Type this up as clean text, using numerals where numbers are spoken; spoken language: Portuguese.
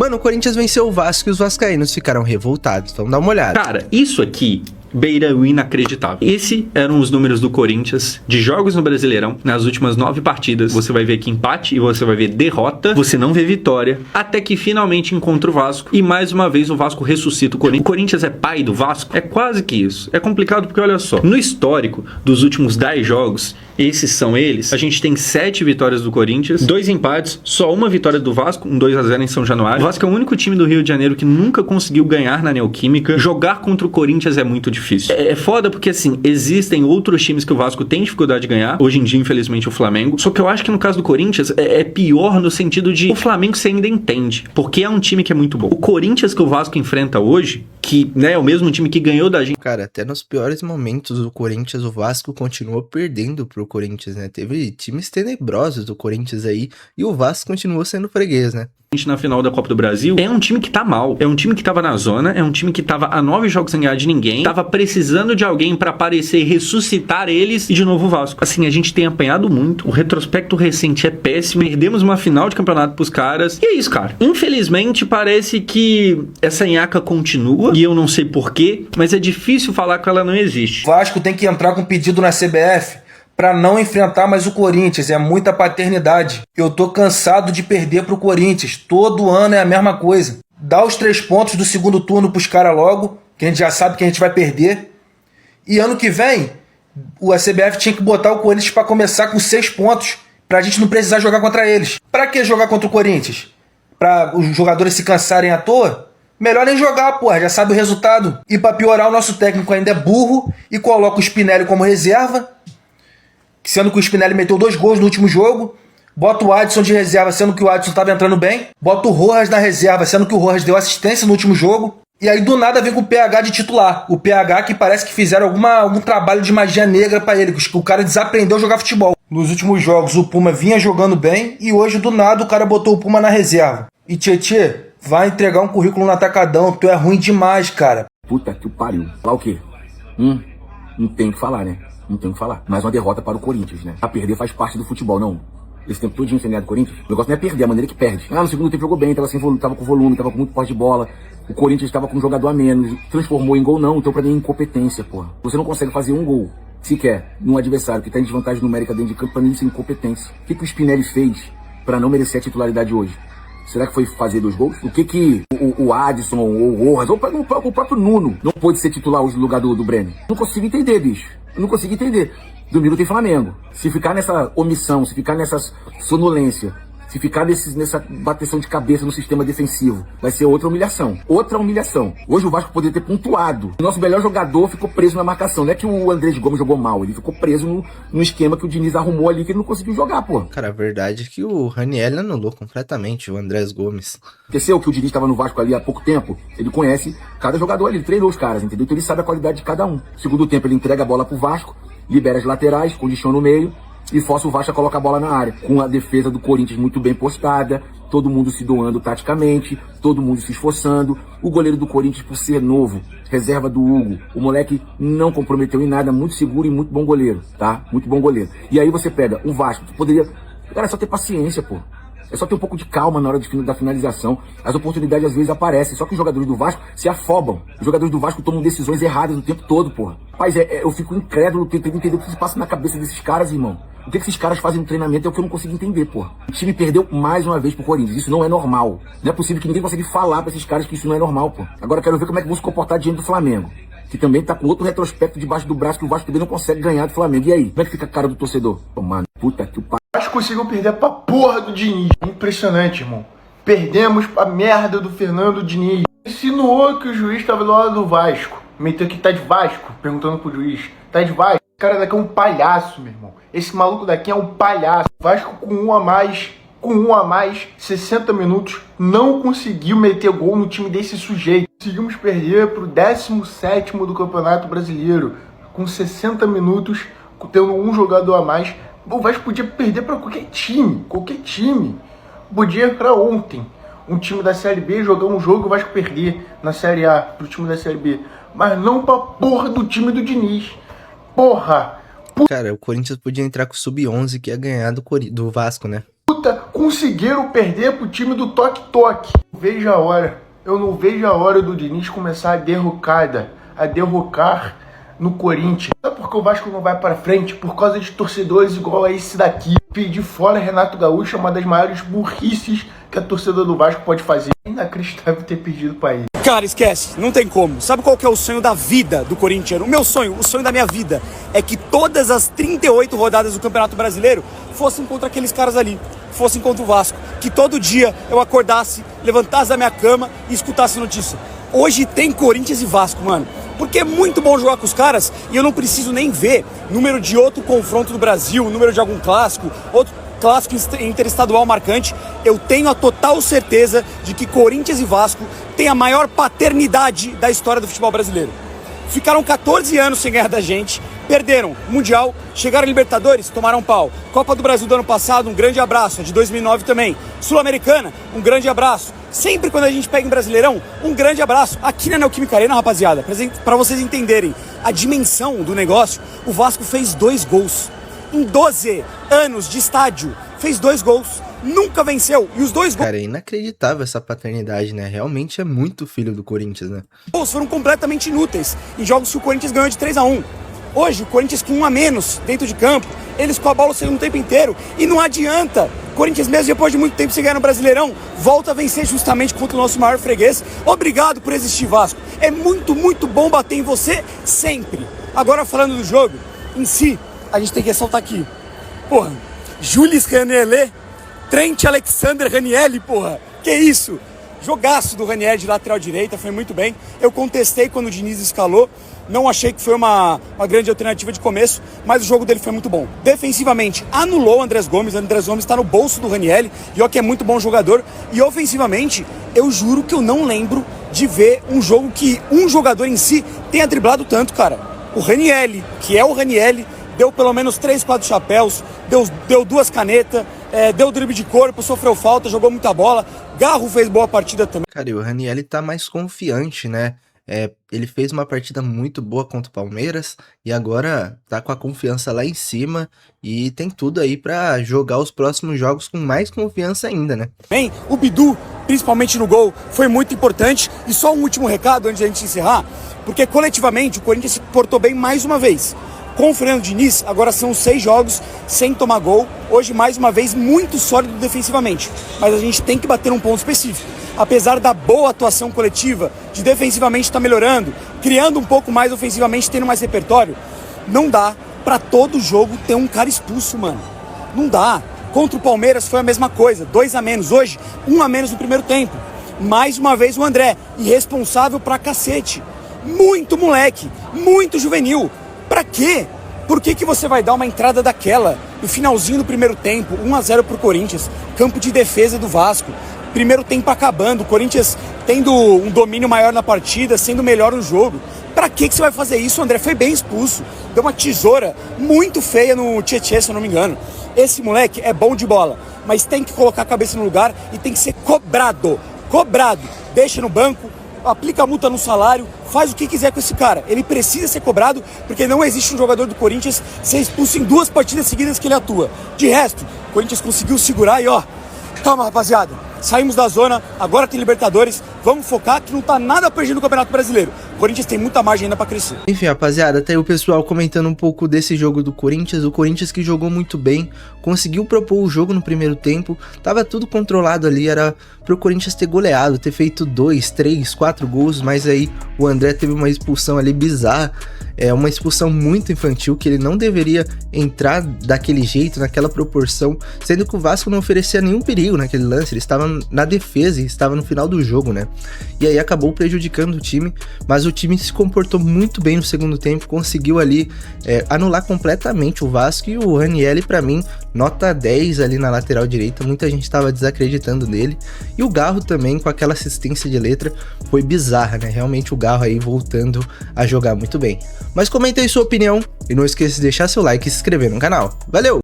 Mano, o Corinthians venceu o Vasco e os vascaínos ficaram revoltados. Vamos dar uma olhada. Cara, isso aqui beira o inacreditável. Esses eram os números do Corinthians de jogos no Brasileirão nas últimas 9 partidas. Você vai ver aqui empate e você vai ver derrota. Você não vê vitória. Até que finalmente encontra o Vasco. E mais uma vez o Vasco ressuscita o Corinthians. O Corinthians é pai do Vasco? É quase que isso. É complicado porque olha só. No histórico dos últimos 10 jogos, esses são eles. A gente tem 7 vitórias do Corinthians, 2 empates, só uma vitória do Vasco, um 2-0 em São Januário. O Vasco é o único time do Rio de Janeiro que nunca conseguiu ganhar na Neoquímica. Jogar contra o Corinthians é muito difícil. É foda porque, assim, existem outros times que o Vasco tem dificuldade de ganhar. Hoje em dia, infelizmente, o Flamengo. Só que eu acho que no caso do Corinthians é pior no sentido de o Flamengo você ainda entende, porque é um time que é muito bom. O Corinthians que o Vasco enfrenta hoje, que, né, é o mesmo time que ganhou da gente. Cara, até nos piores momentos do Corinthians, o Vasco continuou perdendo pro Corinthians, né? Teve times tenebrosos do Corinthians aí e o Vasco continuou sendo freguês, né? Na final da Copa do Brasil, é um time que tá mal, é um time que tava na zona, é um time que tava a 9 jogos sem ganhar de ninguém, tava precisando de alguém pra aparecer e ressuscitar eles, e de novo o Vasco. Assim, a gente tem apanhado muito, o retrospecto recente é péssimo, perdemos uma final de campeonato pros caras, e é isso, cara. Infelizmente, parece que essa nhaca continua, e eu não sei porquê, mas é difícil falar que ela não existe. O Vasco tem que entrar com pedido na CBF para não enfrentar mais o Corinthians, é muita paternidade. Eu tô cansado de perder pro Corinthians, todo ano é a mesma coisa. Dá os 3 pontos do segundo turno pros caras logo, que a gente já sabe que a gente vai perder. E ano que vem, a CBF tinha que botar o Corinthians para começar com 6 pontos, pra gente não precisar jogar contra eles. Pra que jogar contra o Corinthians? Pra os jogadores se cansarem à toa? Melhor nem jogar, porra, já sabe o resultado. E pra piorar, o nosso técnico ainda é burro e coloca o Spinelli como reserva, sendo que o Spinelli meteu 2 gols no último jogo. Bota o Adson de reserva, sendo que o Adson estava entrando bem. Bota o Rojas na reserva, sendo que o Rojas deu assistência no último jogo. E aí do nada vem com o PH de titular. O PH que parece que fizeram algum trabalho de magia negra pra ele, que o cara desaprendeu a jogar futebol. Nos últimos jogos o Puma vinha jogando bem e hoje do nada o cara botou o Puma na reserva. E Tietê, vai entregar um currículo no Atacadão, tu é ruim demais, cara. Puta que pariu. Falar o quê? Não tem o que falar, né? Não tem o que falar. Mais uma derrota para o Corinthians, né? A perder faz parte do futebol, não. Esse tempo todinho sem ganhar do Corinthians. O negócio não é perder, a maneira que perde. No segundo tempo jogou bem, tava com volume, tava com muito posse de bola. O Corinthians estava com um jogador a menos. Transformou em gol, não. Então pra mim é incompetência, porra. Você não consegue fazer um gol sequer num adversário que tá em desvantagem numérica dentro de campo, pra mim isso é incompetência. O que o Spinelli fez pra não merecer a titularidade hoje? Será que foi fazer 2 gols? O que o Adson ou o Rojas, ou o próprio Nuno não pôde ser titular hoje no lugar do Brenner? Não consigo entender, bicho. Eu não consigo entender. Domingo tem Flamengo. Se ficar nessa omissão, se ficar nessa sonolência, se ficar nessa bateção de cabeça no sistema defensivo, vai ser outra humilhação. Outra humilhação. Hoje o Vasco poderia ter pontuado. O nosso melhor jogador ficou preso na marcação. Não é que o Andrés Gomes jogou mal, ele ficou preso no esquema que o Diniz arrumou ali, que ele não conseguiu jogar, pô. Cara, a verdade é que o Raniel anulou completamente o Andrés Gomes. Esqueceu que o Diniz estava no Vasco ali há pouco tempo? Ele conhece cada jogador ali, ele treinou os caras, entendeu? Então ele sabe a qualidade de cada um. Segundo tempo ele entrega a bola pro Vasco, libera as laterais, condiciona o meio e força o Vasco a colocar a bola na área. Com a defesa do Corinthians muito bem postada, todo mundo se doando taticamente, todo mundo se esforçando. O goleiro do Corinthians, por ser novo, reserva do Hugo, o moleque não comprometeu em nada, muito seguro e muito bom goleiro, tá? Muito bom goleiro. E aí você pega o Vasco, tu poderia... Cara, é só ter paciência, pô. É só ter um pouco de calma na hora da finalização. As oportunidades às vezes aparecem, só que os jogadores do Vasco se afobam. Os jogadores do Vasco tomam decisões erradas o tempo todo, porra. Rapaz, eu fico incrédulo tentando entender o que se passa na cabeça desses caras, irmão. O que esses caras fazem no treinamento é o que eu não consigo entender, porra. O time perdeu mais uma vez pro Corinthians. Isso não é normal. Não é possível que ninguém consiga falar pra esses caras que isso não é normal, porra. Agora eu quero ver como é que vão se comportar diante do Flamengo, que também tá com outro retrospecto debaixo do braço, que o Vasco também não consegue ganhar do Flamengo. E aí? Como é que fica a cara do torcedor? Pô, mano, puta que o pai. Acho que conseguiu perder pra porra do Diniz. Impressionante, irmão. Perdemos pra merda do Fernando Diniz. Insinuou que o juiz tava do lado do Vasco. Meteu que tá de Vasco, perguntando pro juiz. Tá de Vasco? Esse cara daqui é um palhaço, meu irmão. Esse maluco daqui é um palhaço. O Vasco com um a mais, 60 minutos, não conseguiu meter gol no time desse sujeito. Conseguimos perder pro 17º do Campeonato Brasileiro. Com 60 minutos, tendo um jogador a mais. O Vasco podia perder para qualquer time. Podia para ontem. Um time da Série B jogar um jogo e o Vasco perder na Série A pro time da Série B. Mas não pra porra do time do Diniz. Porra! Cara, o Corinthians podia entrar com o Sub-11 que ia ganhar do Vasco, né? Puta, com conseguiram perder pro time do toque-toque. Eu não vejo a hora do Diniz começar a derrocar no Corinthians. Sabe por que o Vasco não vai pra frente? Por causa de torcedores igual a esse daqui. Pedir fora Renato Gaúcho é uma das maiores burrices que a torcida do Vasco pode fazer. É inacreditável ter pedido pra ele. Cara, esquece, não tem como. Sabe qual que é o sonho da vida do corintiano? O meu sonho, o sonho da minha vida, é que todas as 38 rodadas do Campeonato Brasileiro fossem contra aqueles caras ali, fossem contra o Vasco. Que todo dia eu acordasse, levantasse da minha cama e escutasse notícia. Hoje tem Corinthians e Vasco, mano. Porque é muito bom jogar com os caras e eu não preciso nem ver número de outro confronto do Brasil, número de algum clássico, outro clássico interestadual marcante. Eu tenho a total certeza de que Corinthians e Vasco têm a maior paternidade da história do futebol brasileiro. Ficaram 14 anos sem ganhar da gente, perderam Mundial, chegaram a Libertadores, tomaram pau. Copa do Brasil do ano passado, um grande abraço, a de 2009 também. Sul-Americana, um grande abraço. Sempre quando a gente pega em Brasileirão, um grande abraço. Aqui na Neoquímica Arena, rapaziada, pra vocês entenderem a dimensão do negócio, o Vasco fez 2 gols. Em 12 anos de estádio, fez 2 gols. Nunca venceu. E os 2 gols... Cara, é inacreditável essa paternidade, né? Realmente é muito filho do Corinthians, né? Gols foram completamente inúteis em jogos que o Corinthians ganhou de 3-1. Hoje, o Corinthians com 1 a menos dentro de campo, eles com a bola o segundo tempo inteiro. E não adianta. O Corinthians, mesmo depois de muito tempo sem ganhar no Brasileirão, volta a vencer justamente contra o nosso maior freguês. Obrigado por existir, Vasco. É muito, muito bom bater em você sempre. Agora, falando do jogo em si, a gente tem que ressaltar aqui. Porra, Jules Canelê, Trent Alexander-Ranieri, porra. Que isso? Jogaço do Ranieri de lateral direita, foi muito bem. Eu contestei quando o Diniz escalou. Não achei que foi uma grande alternativa de começo, mas o jogo dele foi muito bom. Defensivamente, anulou o Andrés Gomes. O Andrés Gomes está no bolso do Ranieri, e ó que é muito bom jogador. E ofensivamente, eu juro que eu não lembro de ver um jogo que um jogador em si tenha driblado tanto, cara. O Ranieri, que é o Ranieri, deu pelo menos 3, 4 chapéus, deu 2 canetas, deu drible de corpo, sofreu falta, jogou muita bola. Garro fez boa partida também. Cara, e o Ranieri tá mais confiante, né? Ele fez uma partida muito boa contra o Palmeiras e agora tá com a confiança lá em cima e tem tudo aí pra jogar os próximos jogos com mais confiança ainda, né? Bem, o Bidu, principalmente no gol, foi muito importante. E só um último recado antes de a gente encerrar, porque coletivamente o Corinthians se portou bem mais uma vez. Com o Fernando Diniz, agora são 6 jogos sem tomar gol. Hoje, mais uma vez, muito sólido defensivamente. Mas a gente tem que bater um ponto específico. Apesar da boa atuação coletiva, de defensivamente estar melhorando, criando um pouco mais ofensivamente, tendo mais repertório, não dá pra todo jogo ter um cara expulso, mano. Não dá. Contra o Palmeiras foi a mesma coisa. 2 a menos. Hoje, 1 a menos no primeiro tempo. Mais uma vez o André, irresponsável pra cacete. Muito moleque, muito juvenil. Pra quê? Por que você vai dar uma entrada daquela no finalzinho do primeiro tempo, 1 a 0 pro Corinthians, campo de defesa do Vasco, primeiro tempo acabando, o Corinthians tendo um domínio maior na partida, sendo melhor no jogo? Pra que você vai fazer isso? O André foi bem expulso, deu uma tesoura muito feia no Tietchan, se eu não me engano. Esse moleque é bom de bola, mas tem que colocar a cabeça no lugar e tem que ser cobrado, deixa no banco, aplica a multa no salário, faz o que quiser com esse cara. Ele precisa ser cobrado, porque não existe um jogador do Corinthians ser expulso em 2 partidas seguidas que ele atua. De resto, o Corinthians conseguiu segurar e ó, calma rapaziada, saímos da zona, agora tem Libertadores, vamos focar que não tá nada perdido no Campeonato Brasileiro. O Corinthians tem muita margem ainda pra crescer. Enfim, rapaziada, até o pessoal comentando um pouco desse jogo do Corinthians. O Corinthians que jogou muito bem, conseguiu propor o jogo no primeiro tempo, tava tudo controlado ali, era pro Corinthians ter goleado, ter feito 2, 3, 4 gols, mas aí o André teve uma expulsão ali bizarra, uma expulsão muito infantil, que ele não deveria entrar daquele jeito, naquela proporção, sendo que o Vasco não oferecia nenhum perigo naquele lance, ele estava na defesa e estava no final do jogo, né? E aí acabou prejudicando o time, mas o time se comportou muito bem no segundo tempo, conseguiu ali anular completamente o Vasco, e o Ranieri, pra mim, nota 10 ali na lateral direita, muita gente estava desacreditando nele, e o Garro também, com aquela assistência de letra, foi bizarra, né? Realmente o Garro aí voltando a jogar muito bem. Mas comenta aí sua opinião, e não esqueça de deixar seu like e se inscrever no canal. Valeu!